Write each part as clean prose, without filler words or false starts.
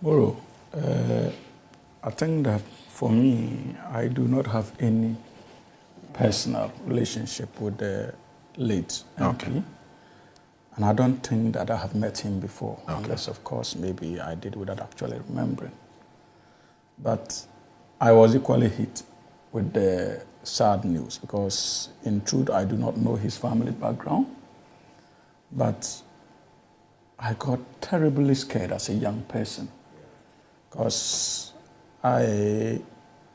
Moro, I think that for me, I do not have any personal relationship with the late MP. And I don't think that I have met him before, unless, of course, maybe I did without actually remembering. But I was equally hit with the sad news because, in truth, I do not know his family background. But I got terribly scared as a young person because I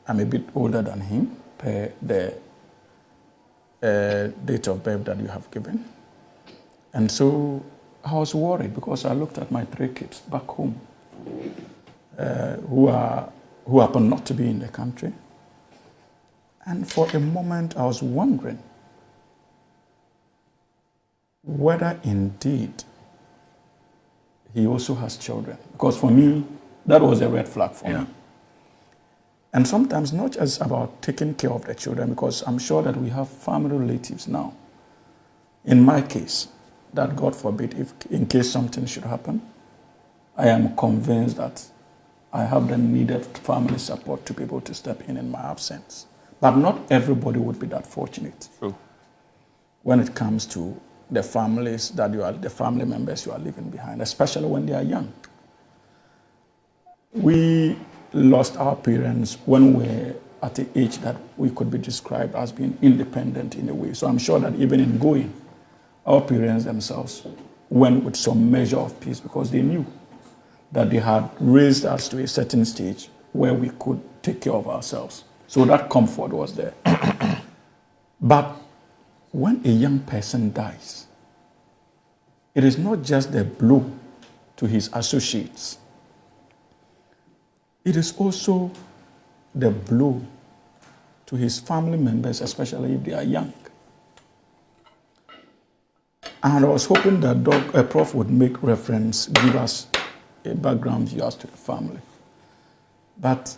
am a bit older than him per the date of birth that you have given. And so I was worried because I looked at my 3 kids back home who happen not to be in the country. And for a moment, I was wondering whether indeed he also has children. Because for me, that was a red flag for me. And sometimes not just about taking care of the children, because I'm sure that we have family relatives now. In my case, that God forbid, if in case something should happen, I am convinced that I have the needed family support to be able to step in my absence. But not everybody would be that fortunate. True. When it comes to the families that the family members you are leaving behind, especially when they are young. We lost our parents when we were at the age that we could be described as being independent in a way. So I'm sure that even in going, our parents themselves went with some measure of peace because they knew that they had raised us to a certain stage where we could take care of ourselves. So that comfort was there. But when a young person dies, it is not just the blow to his associates. It is also the blow to his family members, especially if they are young. And I was hoping that Prof would make reference, give us a background as to the family. But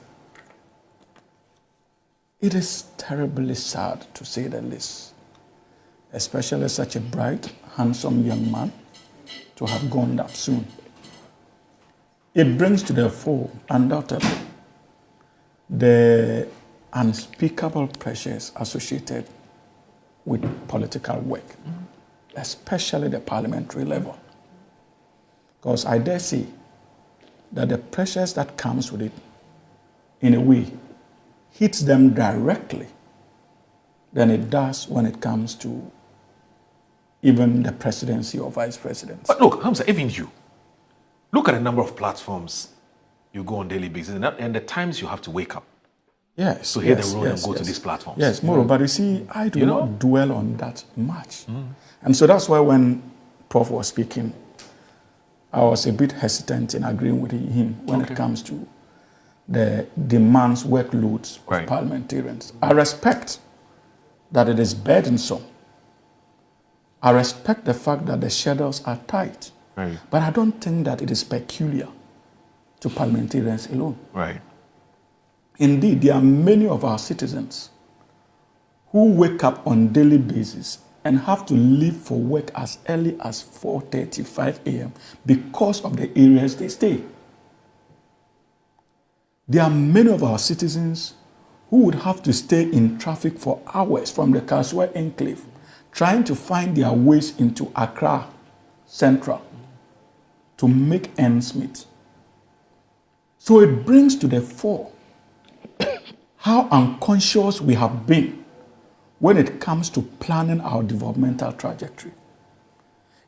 it is terribly sad, to say the least, especially such a bright, handsome young man to have gone that soon. It brings to the fore, undoubtedly, the unspeakable pressures associated with political work, especially the parliamentary level. Because I dare say that the pressures that comes with it, in a way, hits them directly than it does when it comes to even the presidency or vice presidency. But look, Hamza, even you, look at the number of platforms you go on daily basis and the times you have to wake up to hear the road and go to these platforms. Yes, Moro, but you see, I do not dwell on that much. And so that's why when Prof was speaking, I was a bit hesitant in agreeing with him when it comes to the demands, workloads of parliamentarians. I respect that it is burdensome. I respect the fact that the schedules are tight. But I don't think that it is peculiar to parliamentarians alone. Indeed, there are many of our citizens who wake up on a daily basis and have to leave for work as early as 4:30, 5 a.m. because of the areas they stay. There are many of our citizens who would have to stay in traffic for hours from the Kasua enclave, trying to find their ways into Accra Central to make ends meet. So it brings to the fore how unconscious we have been when it comes to planning our developmental trajectory.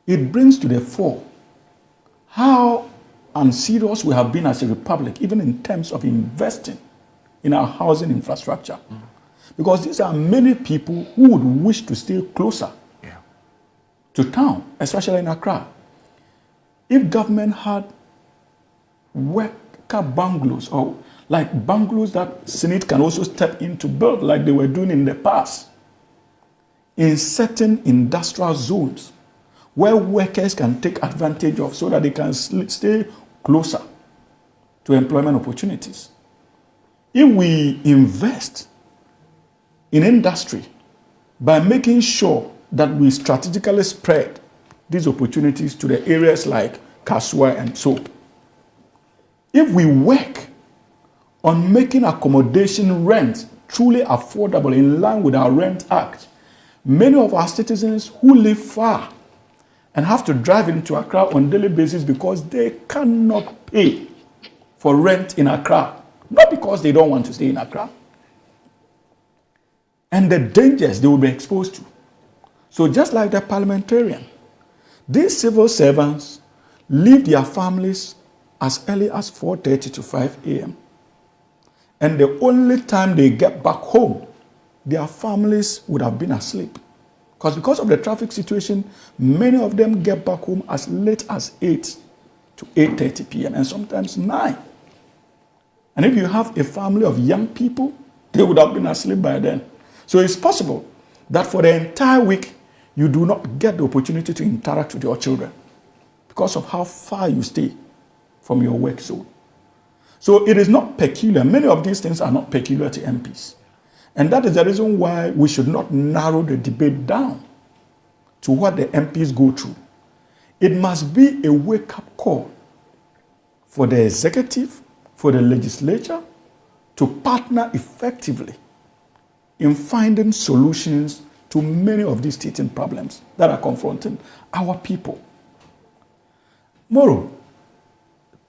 It brings to the fore how unserious we have been as a republic, even in terms of investing in our housing infrastructure. Because these are many people who would wish to stay closer to town, especially in Accra. If government had worker bungalows, or like bungalows that Senate can also step in to build like they were doing in the past, in certain industrial zones where workers can take advantage of so that they can stay closer to employment opportunities. If we invest in industry by making sure that we strategically spread these opportunities to the areas like Kasua and so, if we work on making accommodation rent truly affordable in line with our Rent Act, many of our citizens who live far and have to drive into Accra on a daily basis because they cannot pay for rent in Accra, not because they don't want to stay in Accra, and the dangers they will be exposed to. So just like the parliamentarian, these civil servants leave their families as early as 4:30 to 5 a.m. And the only time they get back home, their families would have been asleep. Because of the traffic situation, many of them get back home as late as 8 to 8:30 p.m. and sometimes 9. And if you have a family of young people, they would have been asleep by then. So it's possible that for the entire week, you do not get the opportunity to interact with your children because of how far you stay from your work zone. So it is not peculiar. Many of these things are not peculiar to MPs. And that is the reason why we should not narrow the debate down to what the MPs go through. It must be a wake-up call for the executive, for the legislature, to partner effectively in finding solutions to many of these teething problems that are confronting our people. Moreover,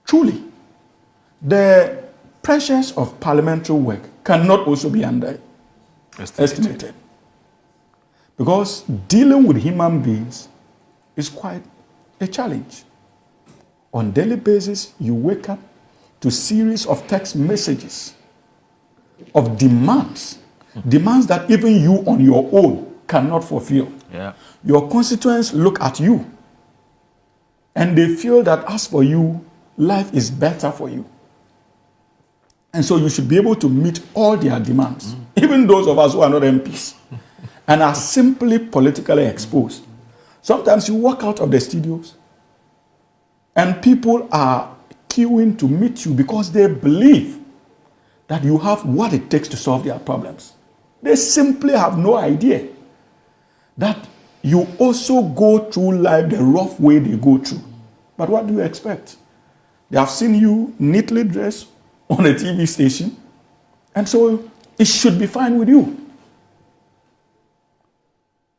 truly, the pressures of parliamentary work cannot also be underestimated. Because dealing with human beings is quite a challenge. On a daily basis, you wake up to a series of text messages of demands that even you on your own cannot fulfill. Yeah. Your constituents look at you and they feel that as for you, life is better for you. And so you should be able to meet all their demands, even those of us who are not MPs and are simply politically exposed. Sometimes you walk out of the studios and people are queuing to meet you because they believe that you have what it takes to solve their problems. They simply have no idea that you also go through life the rough way they go through. But what do you expect? They have seen you neatly dressed on a TV station, and so it should be fine with you.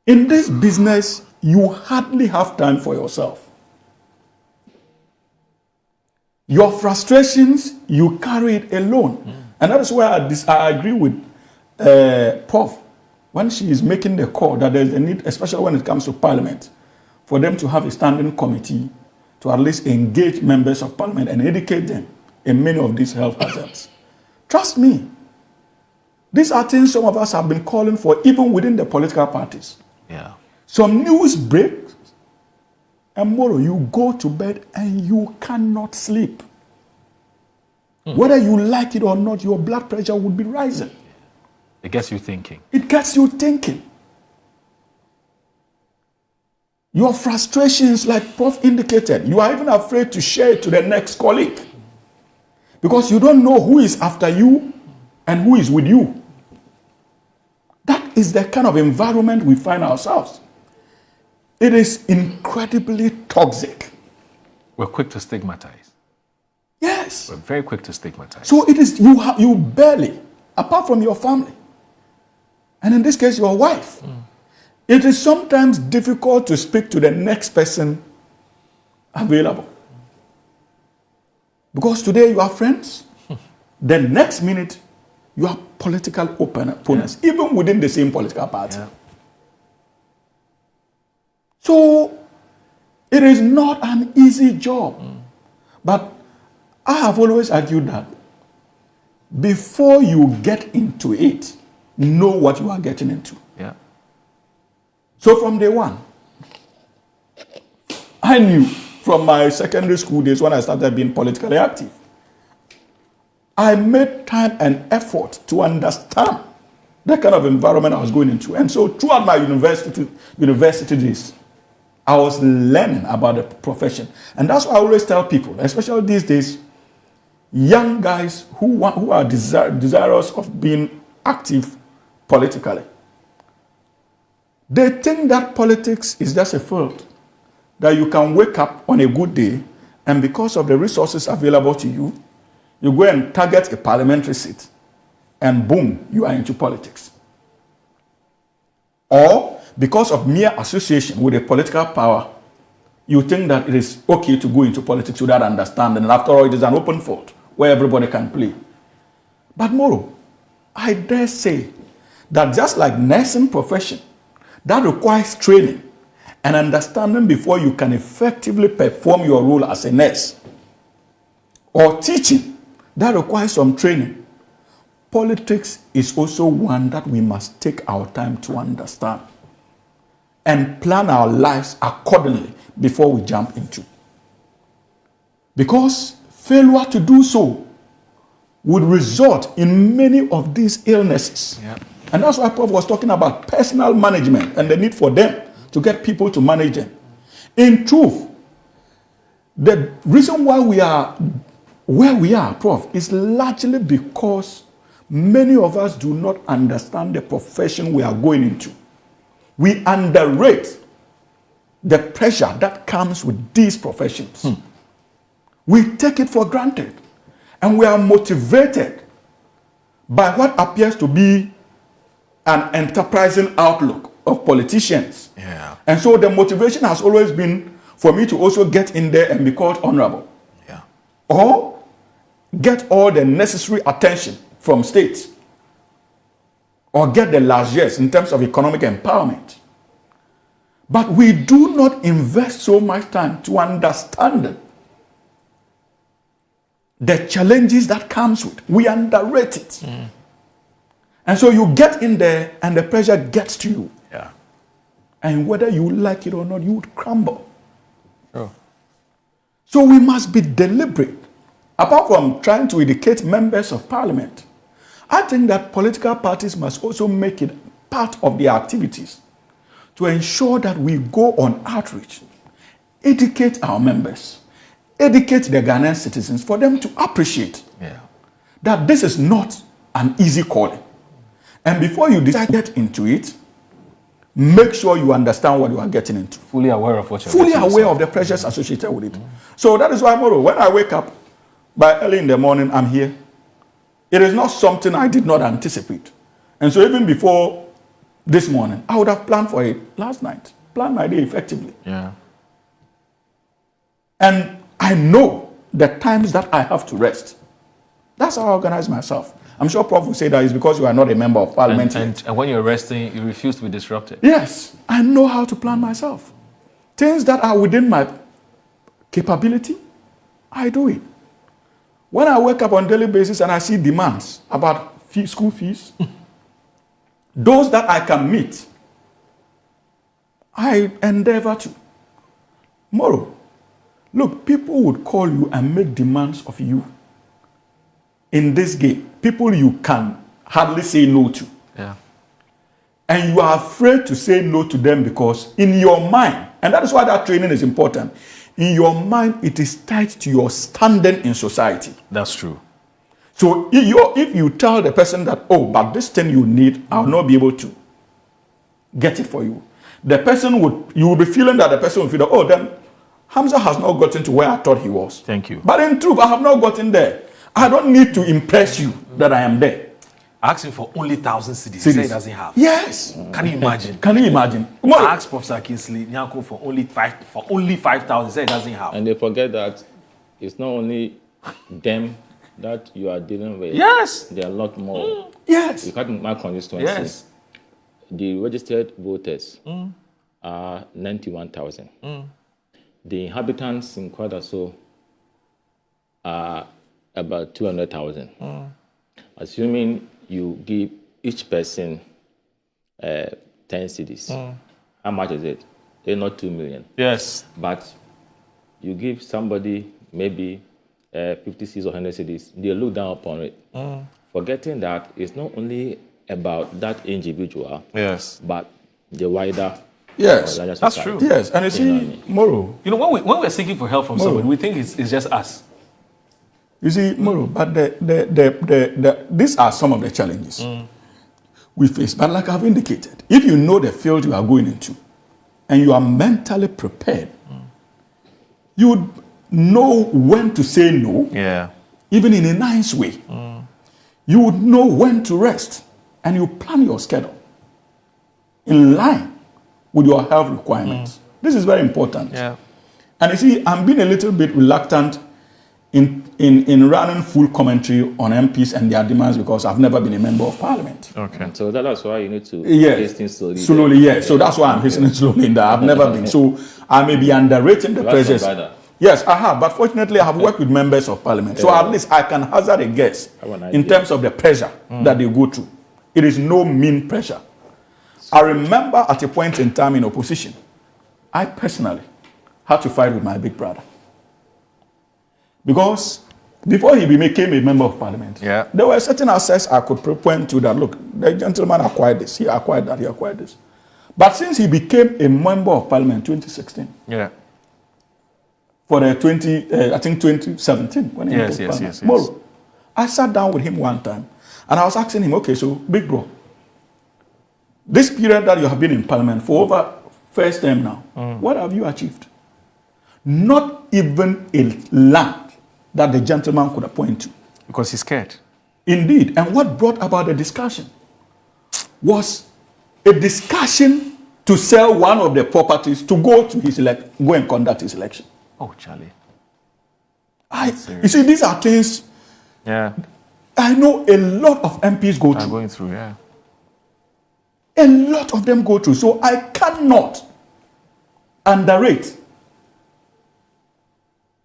In this business, you hardly have time for yourself. Your frustrations, you carry it alone. And that is why I agree with Prof when she is making the call that there's a need, especially when it comes to Parliament, for them to have a standing committee to at least engage members of Parliament and educate them in many of these health hazards. Trust me, these are things some of us have been calling for even within the political parties. Yeah. Some news breaks, and tomorrow you go to bed and you cannot sleep. Whether you like it or not, your blood pressure would be rising. It gets you thinking. It gets you thinking. Your frustrations, like Prof indicated, you are even afraid to share it to the next colleague because you don't know who is after you and who is with you. That is the kind of environment we find ourselves. It is incredibly toxic. We're quick to stigmatize. Yes. We're very quick to stigmatize. So it is you barely, apart from your family, and in this case, your wife. It is sometimes difficult to speak to the next person available. Because today you are friends, the next minute you are political opponents, even within the same political party. Yeah. So it is not an easy job. But I have always argued that before you get into it, know what you are getting into. Yeah. So from day one, I knew from my secondary school days when I started being politically active, I made time and effort to understand the kind of environment I was going into. And so throughout my university days, I was learning about the profession. And that's why I always tell people, especially these days, young guys who are desirous of being active politically. They think that politics is just a field, that you can wake up on a good day and because of the resources available to you, You go and target a parliamentary seat, and boom, you are into politics. Or because of mere association with a political power, you think that it is okay to go into politics without understanding. And after all, it is an open field where everybody can play. But Moro, I dare say that just like nursing profession, that requires training and understanding before you can effectively perform your role as a nurse. Or teaching, that requires some training. Politics is also one that we must take our time to understand and plan our lives accordingly before we jump into. Because failure to do so would result in many of these illnesses. Yeah. And that's why Prof was talking about personal management and the need for them to get people to manage them. In truth, the reason why we are where we are, Prof, is largely because many of us do not understand the profession we are going into. We underrate the pressure that comes with these professions. We take it for granted. And we are motivated by what appears to be an enterprising outlook of politicians. Yeah. And so the motivation has always been for me to also get in there and be called honorable. Yeah. Or get all the necessary attention from states. Or get the largesse in terms of economic empowerment. But we do not invest so much time to understand the challenges that comes with. We underrate it. And so you get in there and the pressure gets to you. Yeah. And whether you like it or not, you would crumble. Sure. So we must be deliberate. Apart from trying to educate members of parliament, I think that political parties must also make it part of their activities to ensure that we go on outreach, educate our members, educate the Ghanaian citizens for them to appreciate that this is not an easy calling. And before you decide to get into it, make sure you understand what you are getting into. Fully aware of what you're Fully aware of the pressures associated with it. So that is why, Moro, when I wake up by early in the morning, I'm here. It is not something I did not anticipate. And so even before this morning, I would have planned for it last night. Planned my day effectively. Yeah. And I know the times that I have to rest. That's how I organize myself. I'm sure Prof will say that it's because you are not a member of parliament. And when you're resting, you refuse to be disrupted. Yes, I know how to plan myself. Things that are within my capability, I do it. When I wake up on a daily basis and I see demands about school fees, those that I can meet, I endeavor to. Tomorrow, look, people would call you and make demands of you in this game. People you can hardly say no to. Yeah. And you are afraid to say no to them because in your mind, and that is why that training is important, in your mind, it is tied to your standing in society. That's true. So if you tell the person that, oh, but this thing you need, I'll not be able to get it for you. The person you will be feeling that the person will feel that, oh, then Hamza has not gotten to where I thought he was. Thank you. But in truth, I have not gotten there. I don't need to impress you that I am there. Asking for only 1,000 cedis. He said he doesn't have. Yes. Can you imagine? Can you imagine? I asked Professor Kinsley Nyako for only 5,000. He said he doesn't have. And they forget that it's not only them that you are dealing with. Yes. There are a lot more. Yes. You can't my constituency. Yes. The registered voters are 91,000. The inhabitants in Kwadaso are about 200,000. Assuming you give each person 10 cedis, how much is it? They're not 2 million. Yes. But you give somebody maybe 50 cedis or 100 cedis, they look down upon it. Forgetting that it's not only about that individual, yes, but the wider. Yes, that's true. Yes, and you see, Moro. You know, when we're seeking for help from someone, we think it's just us. You see, Moro, but these are some of the challenges we face. But like I've indicated, if you know the field you are going into and you are mentally prepared, you would know when to say no even in a nice way. You would know when to rest, and you plan your schedule in line with your health requirements. This is very important. Yeah. And you see, I'm being a little bit reluctant in running full commentary on MPs and their demands because I've never been a member of parliament. Okay. So that's why you need to hasten slowly. Slowly, yes. So that's why I'm hastening slowly in that. I've never been. So I may be underrating the pressures. Yes, I have. But fortunately, I have worked with members of parliament. So at least I can hazard a guess in terms of the pressure that they go through. It is no mean pressure. I remember at a point in time in opposition, I personally had to fight with my big brother. Because before he became a member of parliament, there were certain assets I could point to that, look, the gentleman acquired this, he acquired that, he acquired this. But since he became a member of parliament in 2016, for the 2017, when he entered parliament, Moro, I sat down with him one time and I was asking him, okay, so big bro, this period that you have been in parliament for over first term now, what have you achieved? Not even a land that the gentleman could appoint to. Because he's scared. Indeed. And what brought about the discussion was a discussion to sell one of the properties to go to his go and conduct his election. Oh, Charlie. You see, these are things I know a lot of MPs go through. Going through, A lot of them go through. So I cannot underrate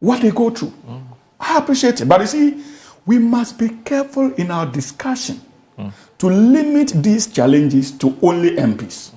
what they go through. I appreciate it. But you see, we must be careful in our discussion to limit these challenges to only MPs.